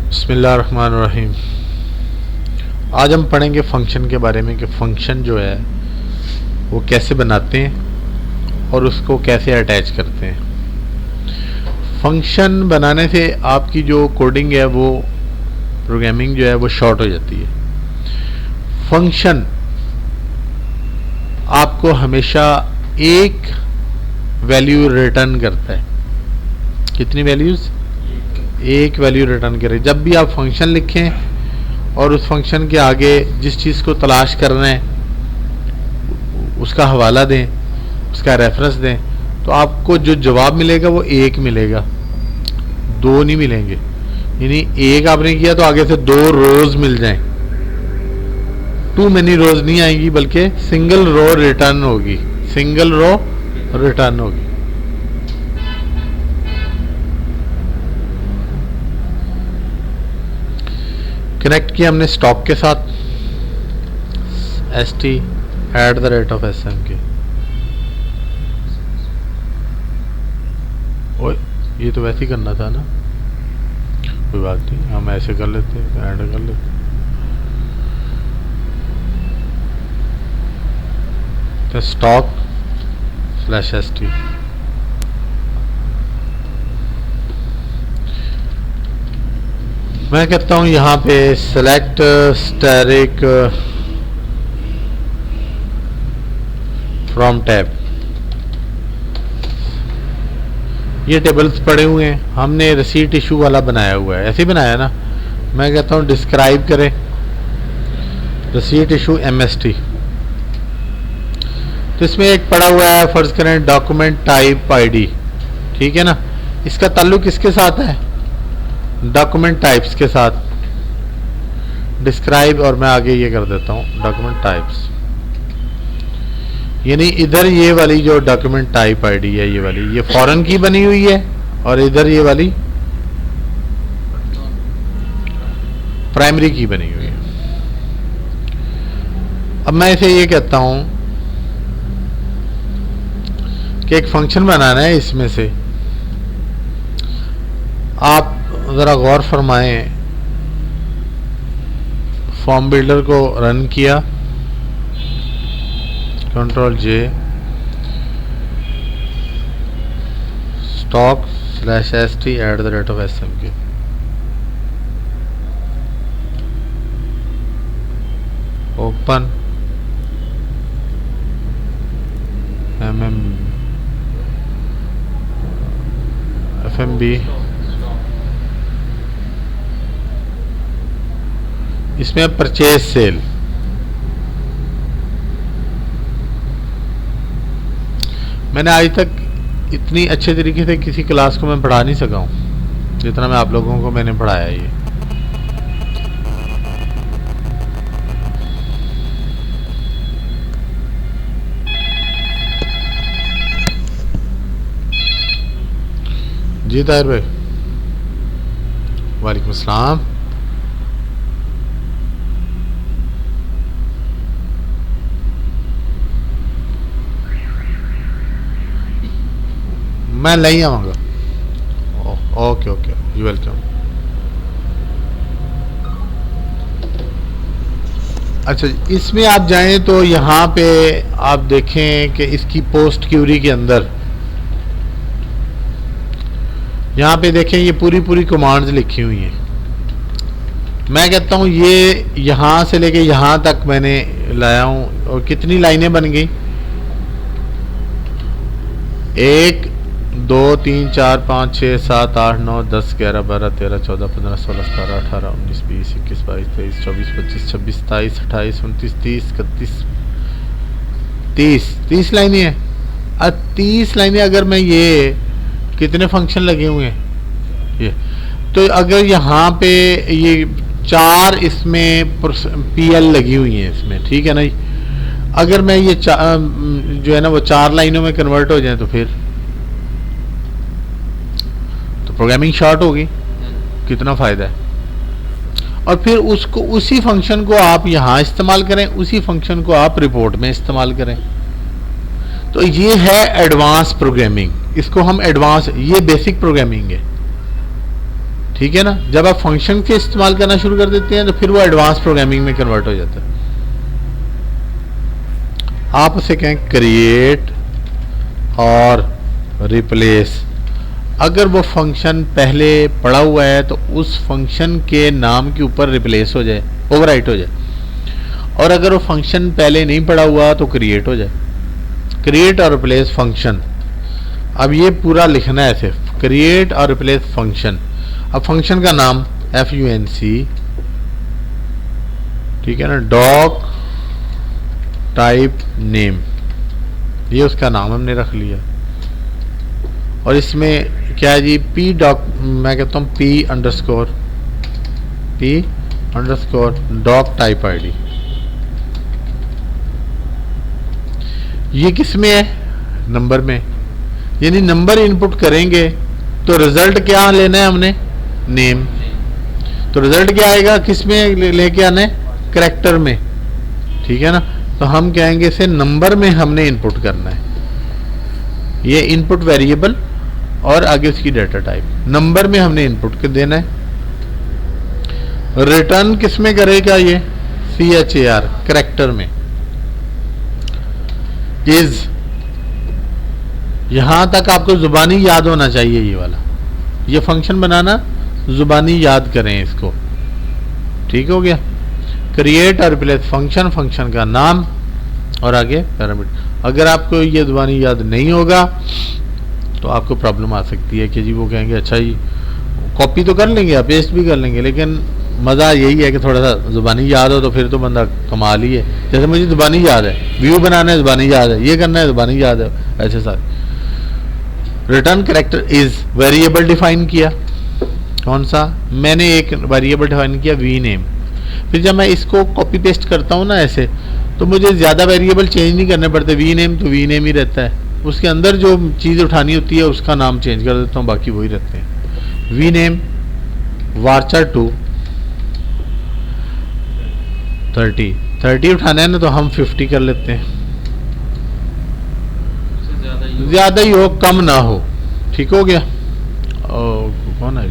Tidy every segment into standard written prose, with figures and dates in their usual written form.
बिस्मिल्लाहिर्रहमानिर्रहीम। आज हम पढ़ेंगे फंक्शन के बारे में कि फंक्शन जो है वो कैसे बनाते हैं और उसको कैसे अटैच करते हैं। फंक्शन बनाने से आपकी जो कोडिंग है वो प्रोग्रामिंग जो है वो शॉर्ट हो जाती है। फंक्शन आपको हमेशा एक वैल्यू रिटर्न करता है। कितनी वैल्यूज़? एक वैल्यू रिटर्न करे। जब भी आप फंक्शन लिखें और उस फंक्शन के आगे जिस चीज़ को तलाश करना है उसका हवाला दें, उसका रेफरेंस दें, तो आपको जो जवाब मिलेगा वो एक मिलेगा, दो नहीं मिलेंगे। यानी एक आपने किया तो आगे से दो रोज मिल जाएं, टू मेनी रोज नहीं आएंगी बल्कि सिंगल रो रिटर्न होगी, सिंगल रो रिटर्न होगी। कनेक्ट किया हमने स्टॉक के साथ, st@sm के। ओए ये तो वैसे ही करना था ना, कोई बात नहीं, हम ऐसे कर लेते हैं, ऐड कर लेते तो stock/st। मैं कहता हूँ यहाँ पे सेलेक्ट स्टैटिक फ्रॉम टैब। ये टेबल्स पड़े हुए हैं, हमने रिसीट इशू वाला बनाया हुआ है, ऐसे ही बनाया ना। मैं कहता हूँ डिस्क्राइब करें रिसीट इशू MST। तो इसमें एक पड़ा हुआ है, फर्ज करें डॉक्यूमेंट टाइप ID, ठीक है ना। इसका ताल्लुक किसके साथ है? डॉक्यूमेंट टाइप्स के साथ। डिस्क्राइब और मैं आगे ये कर देता हूँ डॉक्यूमेंट टाइप्स, यानी इधर ये वाली जो डॉक्यूमेंट टाइप ID है ये वाली, ये फॉरेन की बनी हुई है और इधर ये वाली प्राइमरी की बनी हुई है। अब मैं इसे ये कहता हूँ कि एक फंक्शन बनाना है, इसमें से आप ज़रा गौर फरमाएं। फॉर्म बिल्डर को रन किया, Ctrl+J, stock/st@sm के। Open FMB। इसमें परचेज सेल। मैंने आज तक इतनी अच्छे तरीके से किसी क्लास को मैं पढ़ा नहीं सका हूँ जितना मैं आप लोगों को मैंने पढ़ाया। ये जी ताहिर भाई, वालेकुम अस्सलाम। मैं नहीं आऊँगा। Okay okay, you welcome. अच्छा, इसमें आप जाएं तो यहाँ पे आप देखें कि इसकी पोस्ट क्यूरी के अंदर यहाँ पे देखें ये पूरी कमांड्स लिखी हुई हैं। मैं कहता हूँ ये यहाँ से लेके यहाँ तक मैंने लाया हूँ और कितनी लाइनें बन गई? 1 2 3 4 5 6 7 8 9 10 11 12 13 14 15 16 17 18 19 20 21 22 23 24 25 26 27 28 29 30 31 30 लाइनें हैं। अब 30 लाइनें अगर मैं ये कितने फंक्शन लगे हुए हैं ये, तो अगर यहाँ पे ये 4 इसमें PL लगी हुई हैं इसमें, ठीक है ना जी। अगर मैं ये जो है ना वो 4 लाइनों में कन्वर्ट हो जाए तो फिर तो प्रोग्रामिंग शॉर्ट होगी, कितना फ़ायदा है। और फिर उसको उसी फंक्शन को आप यहाँ इस्तेमाल करें, उसी फंक्शन को आप रिपोर्ट में इस्तेमाल करें। तो ये है एडवांस प्रोग्रामिंग, इसको हम एडवांस, ये बेसिक प्रोग्रामिंग है, ठीक है ना। जब आप फंक्शन के इस्तेमाल करना शुरू कर देते हैं तो फिर वो एडवांस प्रोग्रामिंग में कन्वर्ट हो जाता है। आप उसे कहें क्रिएट और रिप्लेस। अगर वो फंक्शन पहले पड़ा हुआ है तो उस फंक्शन के नाम के ऊपर रिप्लेस हो जाए, ओवरराइट हो जाए, और अगर वो फंक्शन पहले नहीं पड़ा हुआ तो क्रिएट हो जाए। क्रिएट और रिप्लेस फंक्शन। अब ये पूरा लिखना है ऐसे, क्रिएट और रिप्लेस फंक्शन। अब फंक्शन का नाम func, ठीक है ना, डॉक टाइप नेम, ये उसका नाम हमने रख लिया। और इसमें क्या है जी, पी डॉक, मैं कहता हूँ P underscore doc type ID. ये किस में है, नंबर में, यानी नंबर इनपुट करेंगे तो रिजल्ट क्या लेना है हमने, नेम। तो रिजल्ट क्या आएगा, किस में लेके आना है, कैरेक्टर में, ठीक है ना। तो हम कहेंगे इसे नंबर में हमने इनपुट करना है, ये इनपुट वेरिएबल और आगे उसकी डाटा टाइप नंबर में हमने इनपुट कर देना है। रिटर्न किस में करेगा, ये CHAR कैरेक्टर में। इज, यहां तक आपको जुबानी याद होना चाहिए, ये वाला, ये फंक्शन बनाना जुबानी याद करें इसको, ठीक हो गया। क्रिएट और रिप्लेस फंक्शन, फंक्शन का नाम और आगे पैरामीटर। अगर आपको ये जुबानी याद नहीं होगा तो आपको प्रॉब्लम आ सकती है कि जी वो कहेंगे अच्छा जी कॉपी तो कर लेंगे आप, पेस्ट भी कर लेंगे, लेकिन मज़ा यही है कि थोड़ा सा जुबानी याद हो तो फिर तो बंदा कमाल ही है। जैसे मुझे जुबानी याद है, व्यू बनाना है जुबानी याद है, ये करना है जुबानी याद है, ऐसे सारे। Return character is, variable define किया, कौन सा, मैंने एक वेरिएबल डिफाइन किया वी नेम। फिर जब मैं इसको कॉपी पेस्ट करता हूँ ना ऐसे, तो मुझे ज़्यादा वेरिएबल चेंज नहीं करने पड़ते, वी नेम तो वी नेम ही रहता है, उसके अंदर जो चीज़ उठानी होती है उसका नाम चेंज कर देता हूँ, बाकी वही रहते हैं। वी नेम वार्चर 2 30 उठाना है ना, तो हम 50 कर लेते हैं, ज़्यादा ही हो कम ना हो, ठीक हो गया। कौन है,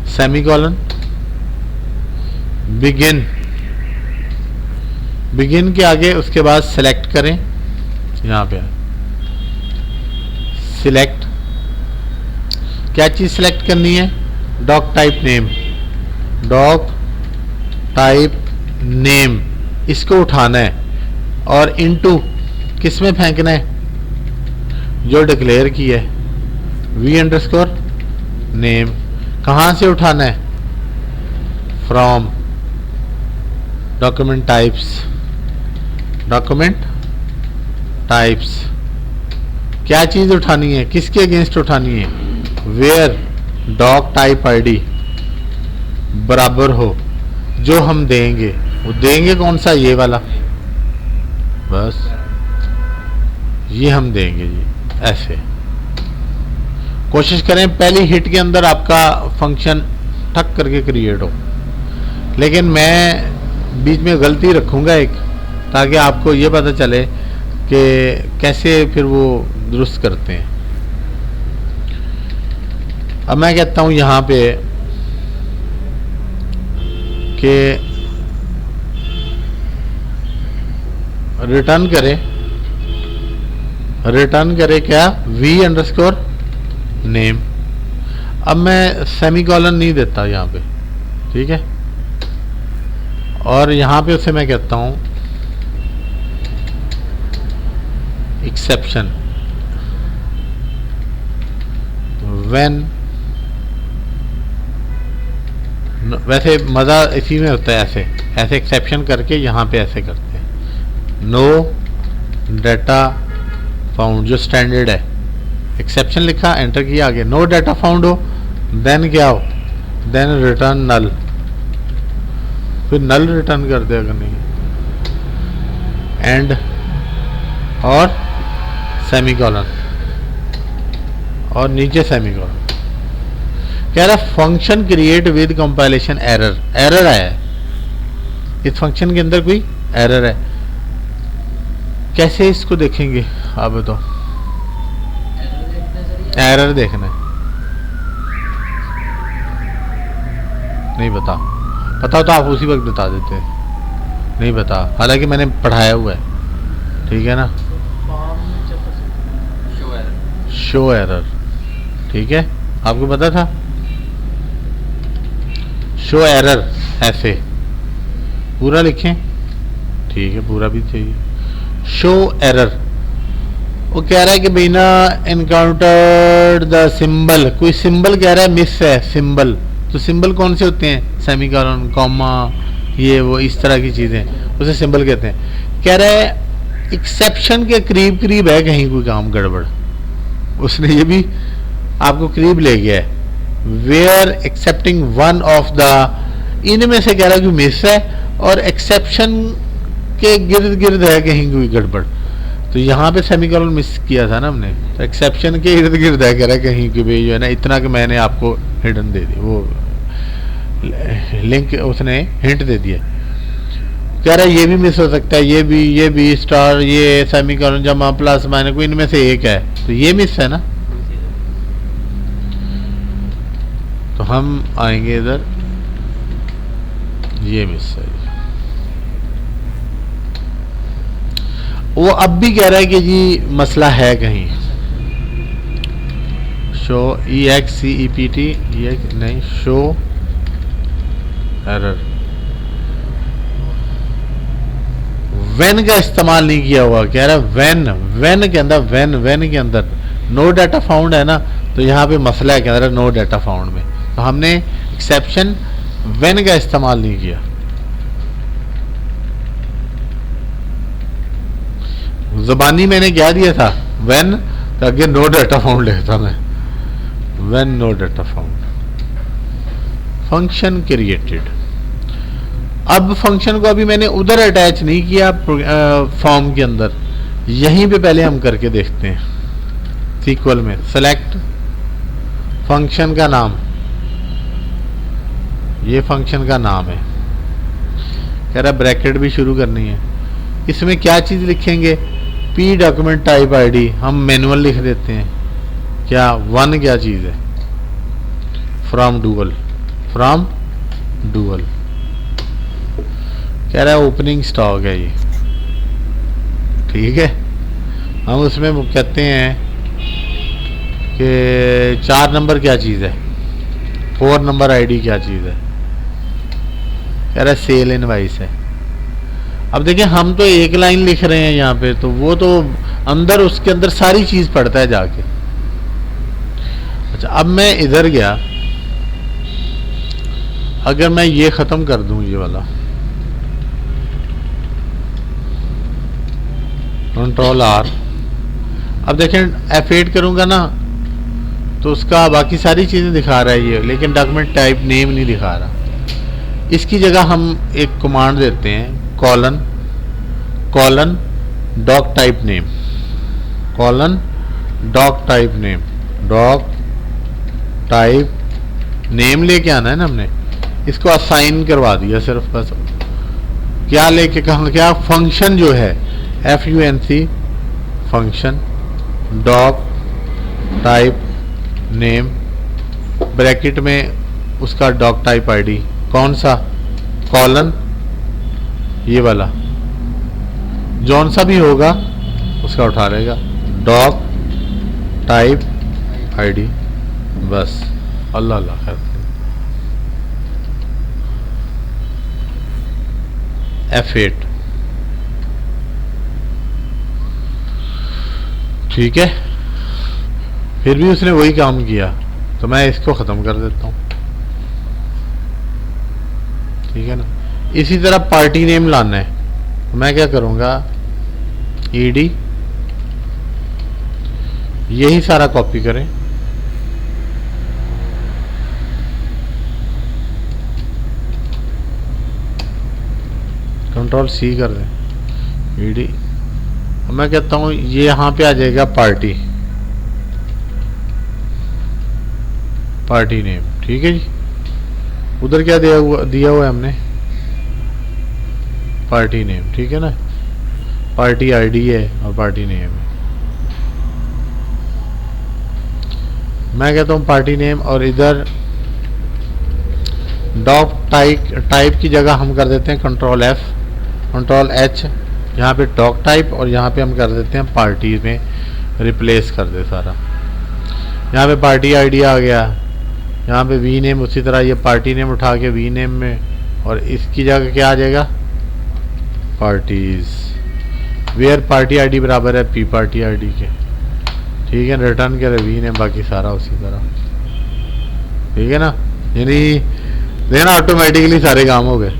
सेमीकोलन, बिगिन के आगे उसके बाद सेलेक्ट करें, यहाँ पे सिलेक्ट, क्या चीज़ सेलेक्ट करनी है, doc type name, doc type name, इसको उठाना है और इनटू किस में फेंकना है, जो डिक्लेयर की है वी अंडरस्कोर नेम। कहाँ से उठाना है, फ्रॉम डॉक्यूमेंट टाइप्स, क्या चीज़ उठानी है, किसके अगेंस्ट उठानी है, वेयर डॉक टाइप आईडी बराबर हो जो हम देंगे, वो देंगे कौन सा, ये वाला, बस ये हम देंगे जी। ऐसे कोशिश करें पहली हिट के अंदर आपका फंक्शन ठक करके क्रिएट हो, लेकिन मैं बीच में गलती रखूँगा एक, ताकि आपको ये पता चले कि कैसे फिर वो दुरुस्त करते हैं। अब मैं कहता हूँ यहाँ पे कि रिटर्न करे क्या, वी अंडरस्कोर नेम। अब मैं सेमीकोलन नहीं देता यहाँ पे, ठीक है, और यहाँ पे उसे मैं कहता हूँ एक्सेप्शन, व्हेन, वैसे मज़ा इसी में होता है, ऐसे एक्सेप्शन करके यहाँ पे ऐसे करते हैं, नो डाटा फाउंड, जो स्टैंडर्ड है, एक्सेप्शन लिखा, एंटर किया, आगे नो डाटा फाउंड हो, देन क्या हो, देन रिटर्न नल, फिर नल रिटर्न कर दे अगर नहीं, एंड और सेमीकोलन और नीचे सेमीकोलन। कह रहा function create with compilation error आया है, इस फंक्शन के अंदर कोई एरर है, कैसे इसको देखेंगे आप बताओ, एरर देखना है, नहीं बता, पता तो आप उसी वक्त बता देते। नहीं बता, हालांकि मैंने पढ़ाया हुआ है, ठीक है ना। शो एरर, ठीक है, आपको पता था। शो एरर ऐसे पूरा लिखें, ठीक है, पूरा भी चाहिए। शो एरर, वो कह रहा है कि बिना एनकाउंटर्ड द सिंबल, कोई सिंबल कह रहा है मिस है सिंबल। तो सिंबल कौन से होते हैं, सेमीकोलन, कॉमा, ये वो इस तरह की चीज़ें, उसे सिंबल कहते हैं। कह रहा है एक्सेप्शन के करीब करीब है कहीं कोई काम गड़बड़, उसने ये भी आपको करीब ले गया है। Where excepting one of the, इनमें से कह रहा है कि मिस है और एक्सेप्शन के गिर्द गिर्द है कहीं कोई गड़बड़। तो यहाँ पे सेमीकोलन मिस किया था ना हमने, तो एक्सेप्शन के इर्द गिर्द है कह रहा है कहीं कि भाई जो है ना, इतना कि मैंने आपको हिडन दे दी, वो लिंक उसने हिंट दे दिया। कह रहा है ये भी मिस हो सकता है, ये भी स्टार, ये सेमीकोलन जमा प्लस माइनस, कोई इनमें से एक है, तो ये मिस है ना। तो हम आएंगे इधर, ये मिस है। वो अब भी कह रहा है कि जी मसला है कहीं। शो EXCEPT, नहीं, शो एरर, वेन का इस्तेमाल नहीं किया हुआ। कह रहा है वेन के अंदर, वेन के अंदर नो डाटा फाउंड है ना, तो यहाँ पे मसला है, कह रहा है नो डाटा फाउंड में, तो हमने एक्सेप्शन वेन का इस्तेमाल नहीं किया। ज़बानी मैंने क्या दिया था, व्हेन, तो आगे नो डाटा फाउंड लिखता मैं, when no data found. Function created, अब फंक्शन को अभी मैंने उधर अटैच नहीं किया फॉर्म के अंदर, यहीं पे पहले हम करके देखते हैं। सीक्वल में सेलेक्ट फंक्शन का नाम, ये फंक्शन का नाम है, कह रहा ब्रैकेट भी शुरू करनी है। इसमें क्या चीज़ लिखेंगे, पी डॉक्यूमेंट टाइप आईडी, हम मैनुअल लिख देते हैं। क्या वन क्या चीज़ है, फ्रॉम डुअल, फ्रॉम डुअल। कह रहा है ओपनिंग स्टॉक है ये, ठीक है। हम उसमें कहते हैं कि 4 नंबर क्या चीज़ है, 4 नंबर आईडी क्या चीज़ है। कह रहा है सेल इनवाइस है। अब देखिए हम तो एक लाइन लिख रहे हैं यहाँ पे, तो वो तो अंदर उसके अंदर सारी चीज़ पढ़ता है जाके। अच्छा, अब मैं इधर गया, अगर मैं ये ख़त्म कर दूं, ये वाला Ctrl R, अब देखें F8 करूँगा ना, तो उसका बाकी सारी चीज़ें दिखा रहा है ये, लेकिन डॉक्यूमेंट टाइप नेम नहीं दिखा रहा। इसकी जगह हम एक कमांड देते हैं, colon doc type name, colon doc type name, doc type name लेके आना है ना हमने, इसको असाइन करवा दिया सिर्फ बस। क्या लेके कहा, क्या फंक्शन जो है FUNC function doc type name, bracket में उसका डॉक टाइप आईडी कौन सा, कॉलन, ये वाला जौन सा भी होगा उसका उठा लेगा, डॉक टाइप आईडी, बस। अल्लाह अल्लाह खैर। F8, ठीक है। फिर भी उसने वही काम किया, तो मैं इसको ख़त्म कर देता हूँ, ठीक है ना। इसी तरह पार्टी नेम लाना है, तो मैं क्या करूँगा, ED, यही सारा कॉपी करें, Ctrl C कर दें, ED। मैं कहता हूँ ये यहाँ पे आ जाएगा पार्टी, पार्टी नेम, ठीक है जी। उधर क्या दिया हुआ है हमने, पार्टी नेम, ठीक है ना। पार्टी आईडी है और पार्टी नेम है। मैं कहता हूँ पार्टी नेम, और इधर डॉक टाइप की जगह हम कर देते हैं कंट्रोल F, कंट्रोल H, यहाँ पे डॉक टाइप, और यहाँ पे हम कर देते हैं पार्टी में रिप्लेस कर दे सारा। यहाँ पे पार्टी आईडी आ गया, यहाँ पे वी नेम, उसी तरह ये पार्टी नेम उठा के वी नेम में, और इसकी जगह क्या आ जाएगा, पार्टीज, वेयर पार्टी आईडी बराबर है पी पार्टी आईडी के, ठीक है। रिटर्न करे वी नेम, बाकी सारा उसी तरह, ठीक है ना। यानी देखना ऑटोमेटिकली सारे काम हो गए,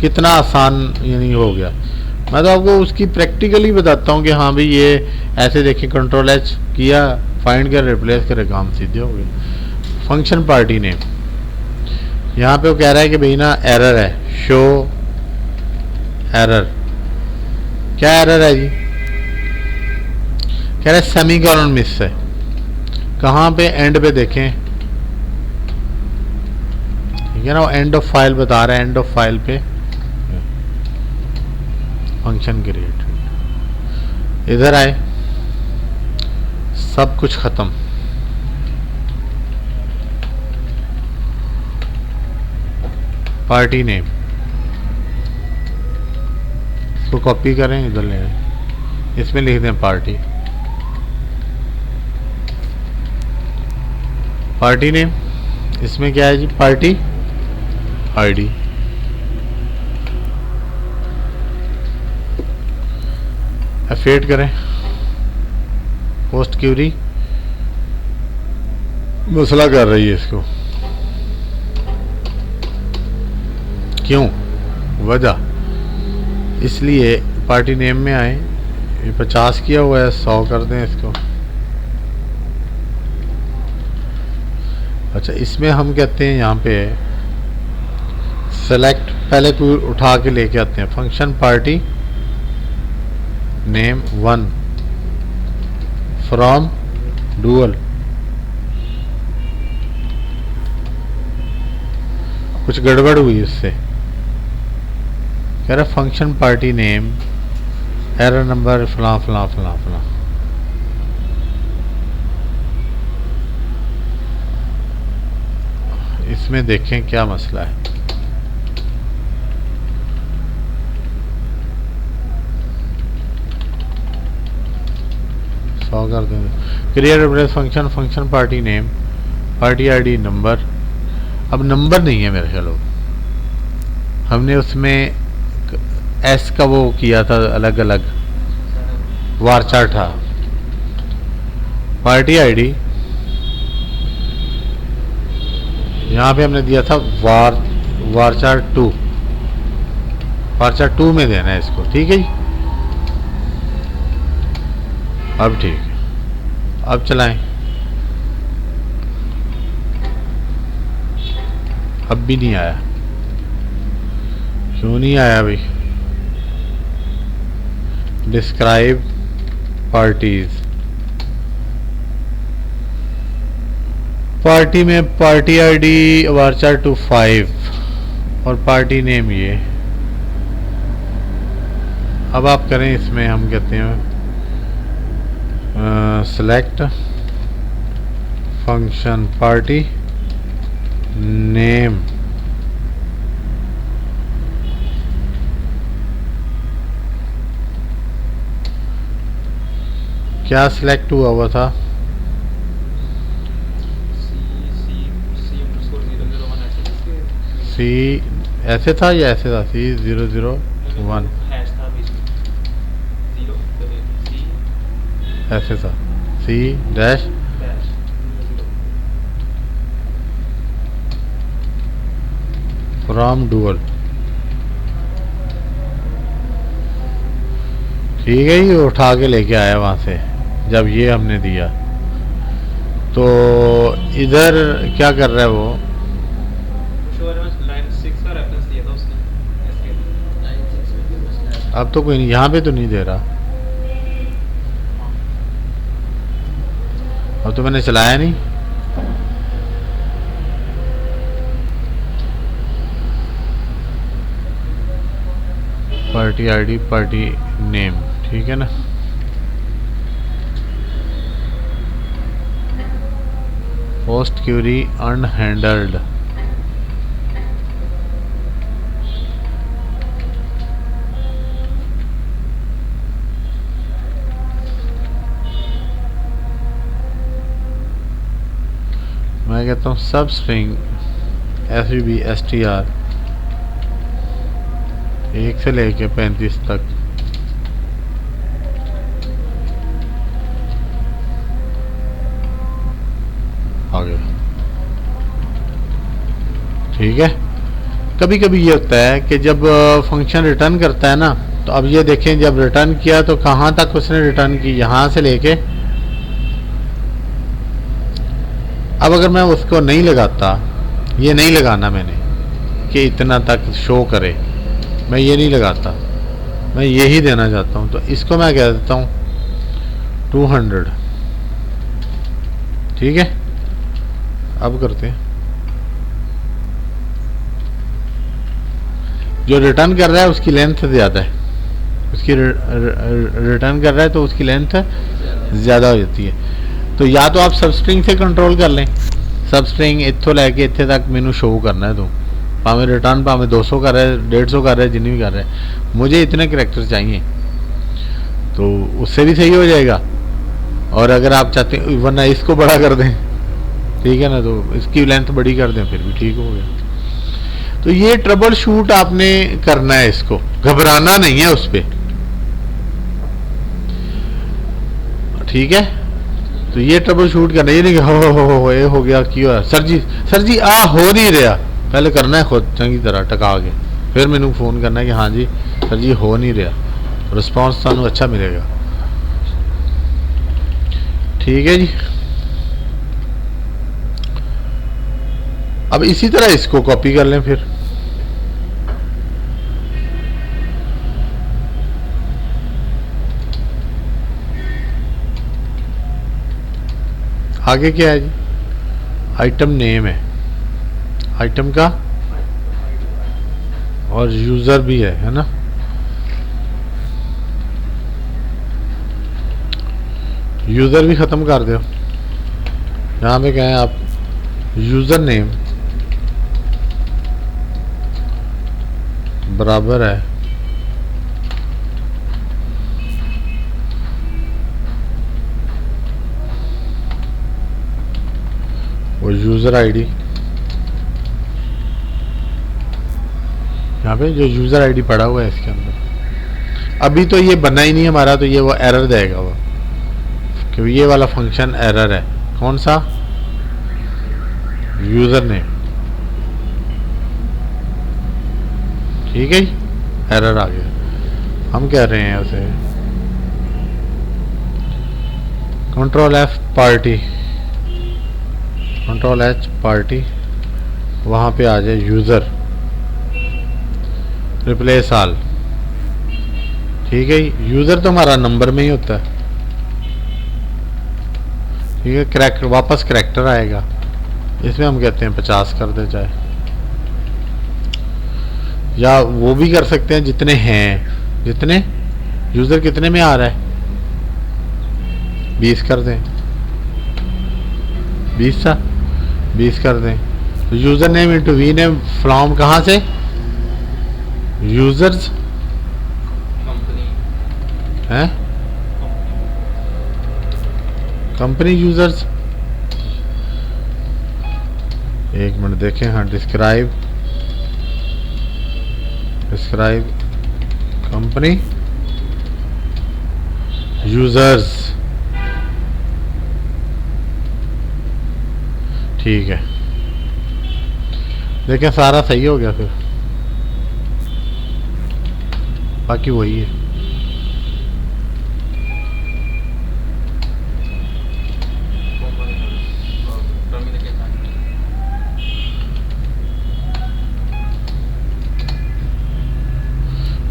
कितना आसान यानी हो गया। मैं तो आपको उसकी प्रैक्टिकली बताता हूँ कि हाँ भाई ये ऐसे देखिए, कंट्रोल H किया, फाइंड कर, रिप्लेस करे, काम सीधे हो गए। फंक्शन पार्टी नेम, यहाँ पे वो कह रहा है कि भाई ना एरर है, शो एरर। क्या एरर है जी, कह रहा है सेमीकोलन मिस है। कहाँ पे, एंड पे देखें, ठीक है ना, वो एंड ऑफ फाइल बता रहा है, एंड ऑफ फाइल पे फंक्शन क्रिएट, इधर आए, सब कुछ खत्म। पार्टी नेम, इसको कॉपी करें, इधर ले आए, इसमें लिख दें पार्टी, पार्टी नेम, इसमें क्या है जी, पार्टी आईडी, एफेट करें, पोस्ट क्यूरी मसला कर रही है इसको, क्यों, वजह इसलिए पार्टी नेम में आए, ये 50 किया हुआ है, 100 कर दें इसको। अच्छा, इसमें हम कहते हैं यहाँ पे सेलेक्ट, पहले कोई उठा के लेके आते हैं, function party name 1 from dual, कुछ गड़बड़ हुई इससे, कह रहा function party name error number फला फला फला फला। इसमें देखें क्या मसला है, सौ कर देंगे। Create replace function, function party name, party ID number, अब नंबर नहीं है मेरे ख्याल, हमने उसमें एस का वो किया था, अलग अलग वारचार था। पार्टी आईडी यहाँ पे हमने दिया था वारचार 2, वारचार 2 में देना है इसको, ठीक है जी। अब ठीक है, अब चलाएं, अब भी नहीं आया, क्यों नहीं आया भाई, डिस्क्राइब पार्टीज, पार्टी में पार्टी आईडी वारचार 25 और पार्टी नेम ये। अब आप करें, इसमें हम कहते हैं सेलेक्ट फंक्शन पार्टी नेम, क्या सिलेक्ट हुआ था, सी ऐसे था या ऐसे था, C001 ऐसे था, C डैश फ्रॉम डुअल, ठीक है, ये उठा के लेके आया वहाँ से, जब ये हमने दिया तो इधर क्या कर रहा है वो, अब तो कोई नहीं, यहाँ पे तो नहीं दे रहा, अब तो मैंने चलाया नहीं। पार्टी आईडी पार्टी नेम, ठीक है ना, पोस्ट क्यूरी अनहैंडल्ड। मैं कहता हूँ सब स्ट्रिंग SVBSTR 1 से लेके 35 तक आ गया। ठीक है। कभी कभी ये होता है कि जब फंक्शन रिटर्न करता है ना, तो अब ये देखें जब रिटर्न किया तो कहाँ तक उसने रिटर्न की, यहाँ से लेके, अब अगर मैं उसको नहीं लगाता, ये नहीं लगाना मैंने कि इतना तक शो करे, मैं ये नहीं लगाता, मैं यही देना चाहता हूँ, तो इसको मैं कह देता हूँ 200। ठीक है। अब करते हैं, जो रिटर्न कर रहा है उसकी लेंथ ज़्यादा है, उसकी रिटर्न कर रहा है तो उसकी लेंथ ज़्यादा हो जाती है। तो या तो आप सब स्ट्रिंग से कंट्रोल कर लें, सब स्ट्रिंग इत्थों लैके इत्थे तक मैनू शो करना है, तो भावें रिटर्न भावें 200 कर रहा है, 150 कर रहा है, जिन्नी भी कर रहा है, मुझे इतने करैक्टर चाहिए, तो उससे भी सही हो जाएगा। और अगर आप चाहते हैं वरना इसको बड़ा कर दें, ठीक है ना, तो इसकी लेंथ बड़ी कर दें, फिर भी ठीक हो गया। तो ये ट्रबल शूट आपने करना है, इसको घबराना नहीं है उस पर। ठीक है। तो ये ट्रबल शूट करना, ये नहीं कि हो ये हो गया क्यों, सर जी आ हो नहीं रहा, पहले करना है खुद चंगी तरह टका के, फिर मैनू फोन करना है कि हाँ जी सर जी हो नहीं रहा, रिस्पॉन्स सानू अच्छा मिलेगा। ठीक है जी। अब इसी तरह इसको कॉपी कर लें, फिर आगे क्या है जी, आइटम नेम है आइटम का, और यूजर भी है ना। यूजर भी खत्म कर दो, यहाँ पे क्या है, आप यूजर नेम बराबर है वो यूज़र आईडी, यहाँ पे जो यूज़र आईडी पड़ा हुआ है इसके अंदर। अभी तो ये बना ही नहीं हमारा, तो ये वो एरर देगा वो, क्योंकि ये वाला फंक्शन एरर है। कौन सा, यूज़र नेम। ठीक है, एरर आ गया। हम कह रहे हैं उसे control F party, control H party, वहाँ पे आ जाए यूज़र, रिप्लेस ऑल। ठीक है, यूज़र तो हमारा नंबर में ही होता है। ठीक है, करैक्टर वापस करैक्टर आएगा, इसमें हम कहते हैं 50 कर दे चाहे, या वो भी कर सकते हैं जितने हैं, जितने यूज़र कितने में आ रहा है 20 कर दें, 20 कर दें। तो user name into V name from कहाँ से, यूजर्स हैं, कंपनी यूजर्स। एक मिनट देखें, हाँ, डिस्क्राइब कंपनी यूजर्स। ठीक है, देखें सारा सही हो गया, फिर बाकी वही है।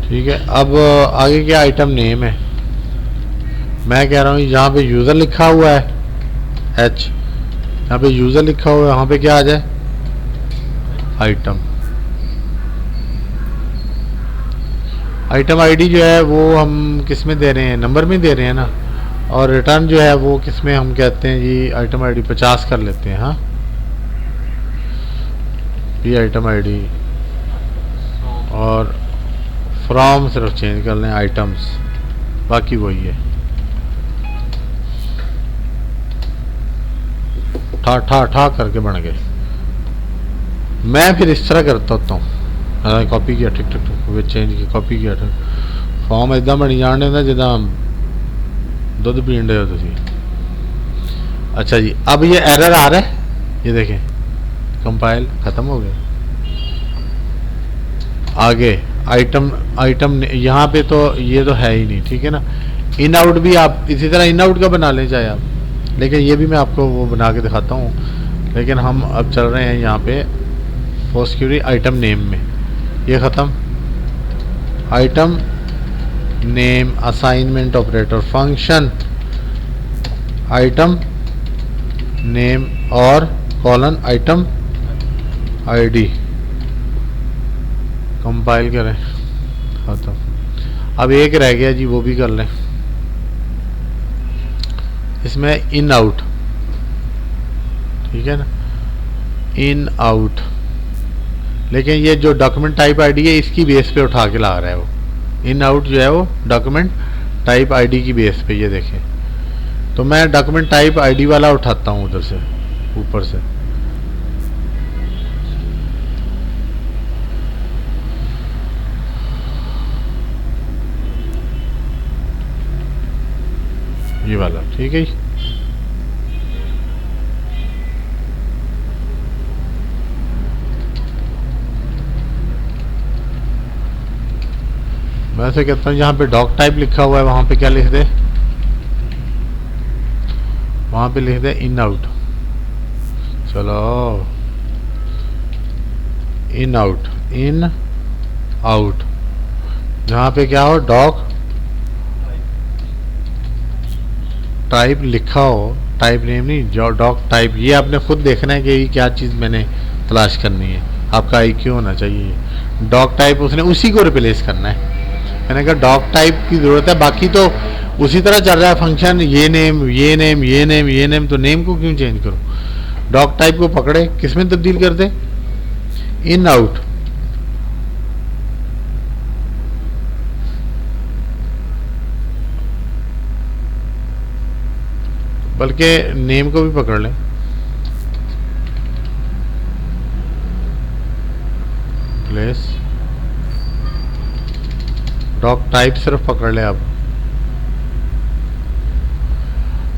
ठीक है, अब आगे क्या आइटम नेम है, मैं कह रहा हूँ जहाँ पे यूज़र लिखा हुआ है H, यहाँ पे यूज़र लिखा हुआ है, यहाँ पे क्या आ जाए आइटम। आइटम आईडी जो है वो हम किस में दे रहे हैं, नंबर में दे रहे हैं ना, और रिटर्न जो है वो किसमें हम कहते हैं जी, आइटम आईडी 50 कर लेते हैं। हाँ, ये आइटम आईडी और फ्रॉम सिर्फ चेंज कर लें आइटम्स, बाकी वही है। ठा ठा ठा करके बन गए। मैं फिर इस तरह करता होता हूँ, कॉपी किया ठीक ठीक ठीक, चेंज किया कॉपी किया ठीक। फॉर्म इदा बनी जान देना जिदा दुध पीन रहे हो तुम। अच्छा जी, अब ये एरर आ रहा है, ये देखें कंपाइल ख़त्म हो गया। आगे आइटम यहाँ पे तो ये तो है ही नहीं, ठीक है ना। इन आउट भी आप इसी तरह इन आउट का बना लें चाहे आप, लेकिन ये भी मैं आपको वो बना के दिखाता हूँ। लेकिन हम अब चल रहे हैं यहाँ पे पोस्ट क्वेरी आइटम नेम में। ये ख़त्म। Item name assignment operator function item name और कॉलन आइटम आईडी। कंपाइल करें, ख़त्म। अब एक रह गया जी, वो भी कर लें। इसमें इन आउट, ठीक है ना, इन आउट। लेकिन ये जो डॉक्यूमेंट टाइप आईडी है इसकी बेस पे उठा के ला रहा है वो। इन आउट जो है वो डॉक्यूमेंट टाइप आईडी की बेस पे, ये देखें। तो मैं डॉक्यूमेंट टाइप आईडी वाला उठाता हूँ उधर से, ऊपर से। ये वाला, ठीक है। मैं से कहता हूँ जहाँ पे डॉक टाइप लिखा हुआ है वहाँ पे क्या लिख दे, वहाँ पे लिख दे इन आउट। चलो, इन आउट, इन आउट, जहाँ पे क्या हो डॉक टाइप लिखा हो, टाइप नेम नहीं, जो डॉक टाइप। ये आपने खुद देखना है कि ये क्या चीज़ मैंने तलाश करनी है। आपका IQ होना चाहिए। डॉक टाइप उसने उसी को रिप्लेस करना है। मैंने कहा डॉक टाइप की ज़रूरत है, बाकी तो उसी तरह चल रहा है फंक्शन। ये नेम ये नेम ये नेम ये नेम, तो नेम को क्यों चेंज करो। डॉक टाइप को पकड़े, किसमें तब्दील कर दे, इन आउट। बल्कि नेम को भी पकड़ लें, प्लेस डॉक टाइप सिर्फ पकड़ ले आप।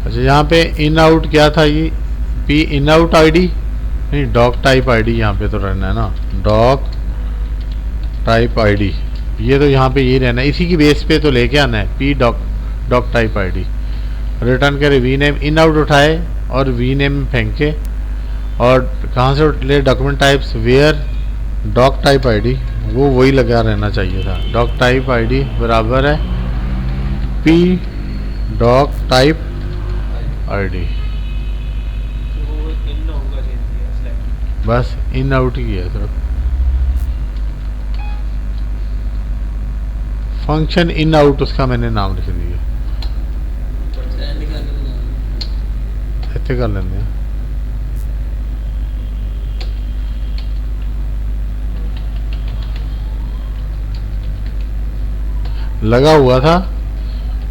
अच्छा, यहाँ पे इन आउट क्या था, ये पी इन आउट आईडी नहीं, डॉक टाइप आईडी यहाँ पे तो रहना है ना, डॉक टाइप आईडी। ये तो यहाँ पे ये रहना है, इसी की बेस पे तो लेके आना है, P doc type ID. Return करे वी नेम, इन आउट उठाए और वी नेम फेंके, और कहाँ से ले document types, where doc type ID, वो वही लगा रहना चाहिए था। डॉक टाइप आईडी बराबर है पी डॉक टाइप आईडी। बस इन आउट ही है सिर्फ। फंक्शन इन आउट उसका मैंने नाम लिख दिया। इतने कर लेंगे। लगा हुआ था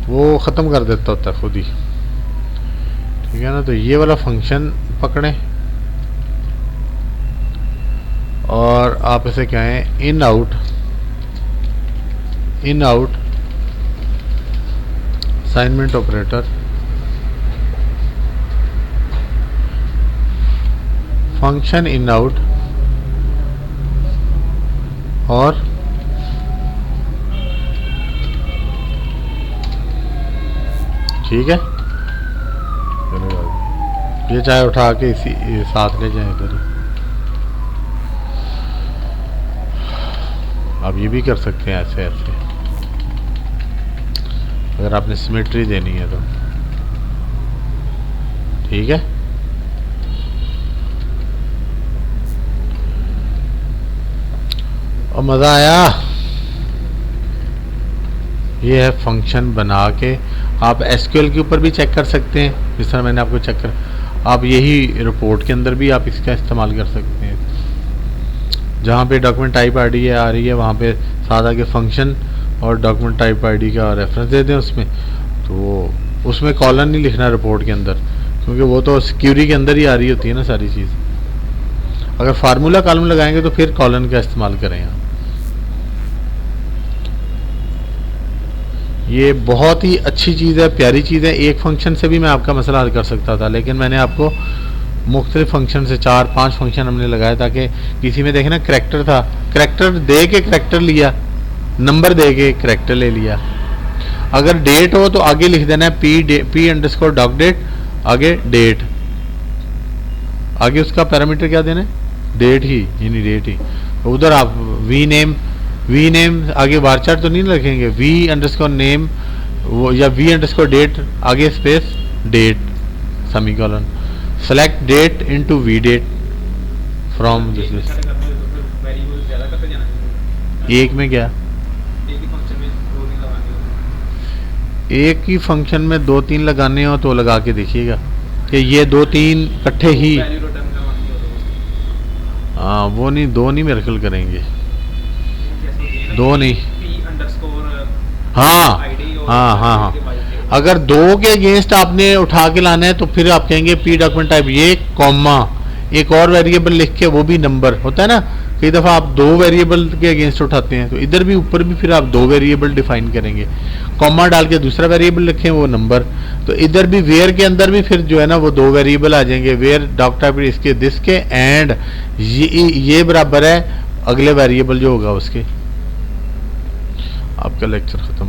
वो ख़त्म कर देता होता खुद ही, ठीक है ना। तो ये वाला फंक्शन पकड़ें और आप इसे कहें in out, in out assignment operator function in out, और ठीक है। ये चाहे उठा के इसी साथ ले जाए इधर। आप ये भी कर सकते हैं ऐसे ऐसे, अगर आपने सिमेट्री देनी है तो, ठीक है। और मज़ा आया। ये है फंक्शन बना के। आप एसक्यूएल के ऊपर भी चेक कर सकते हैं, जिस तरह मैंने आपको चेक कर, आप यही रिपोर्ट के अंदर भी आप इसका इस्तेमाल कर सकते हैं। जहाँ पे डॉक्यूमेंट टाइप आईडी है आ रही है, वहाँ पे साथ आके फंक्शन और डॉक्यूमेंट टाइप आईडी का रेफरेंस दे दें उसमें, तो उसमें कॉलन नहीं लिखना रिपोर्ट के अंदर, क्योंकि वो तो क्यूरी के अंदर ही आ रही होती है ना सारी चीज़। अगर फार्मूला कॉलम लगाएंगे तो फिर कॉलन का इस्तेमाल करें आप। ये बहुत ही अच्छी चीज़ है, प्यारी चीज़ है। एक फंक्शन से भी मैं आपका मसला हल कर सकता था, लेकिन मैंने आपको मुख्तलिफ फंक्शन से 4-5 फंक्शन हमने लगाए, ताकि किसी में देखे ना करैक्टर था, करैक्टर दे के करैक्टर लिया, नंबर दे के करैक्टर ले लिया। अगर डेट हो तो आगे लिख देना है पी अंडरस्कोर डॉक डेट, आगे डेट, आगे उसका पैरामीटर क्या देना है, डेट ही, यानी डेट ही। उधर आप वी नेम आगे वारचार तो नहीं रखेंगे, वी अंडरस्कोर नेम वो, या वी अंडरस्कोर डेट आगे space date semicolon, select date into V date from this list. एक में क्या, एक ही फंक्शन में 2-3 लगाने हो तो लगा के देखिएगा कि ये 2-3 इकट्ठे ही, हाँ वो नहीं, 2 नहीं मेरे ख्याल करेंगे, 2 नहीं, हाँ हाँ हाँ हाँ। अगर 2 के अगेंस्ट आपने उठा के लाना है तो फिर आप कहेंगे पी डॉक्यूमेंट टाइप, ये कॉमा एक और वेरिएबल लिख के, वो भी नंबर होता है ना, कई दफ़ा आप 2 वेरिएबल के अगेंस्ट उठाते हैं, तो इधर भी ऊपर भी फिर आप 2 वेरिएबल डिफाइन करेंगे, कॉमा डाल के दूसरा वेरिएबल लिखें वो नंबर, तो इधर भी वेयर के अंदर भी फिर जो है ना वो 2 वेरिएबल आ जाएंगे, वेयर डॉक टाइप इसके दिस के एंड ये बराबर है अगले वेरिएबल जो होगा उसके। आपका लेक्चर ख़त्म हो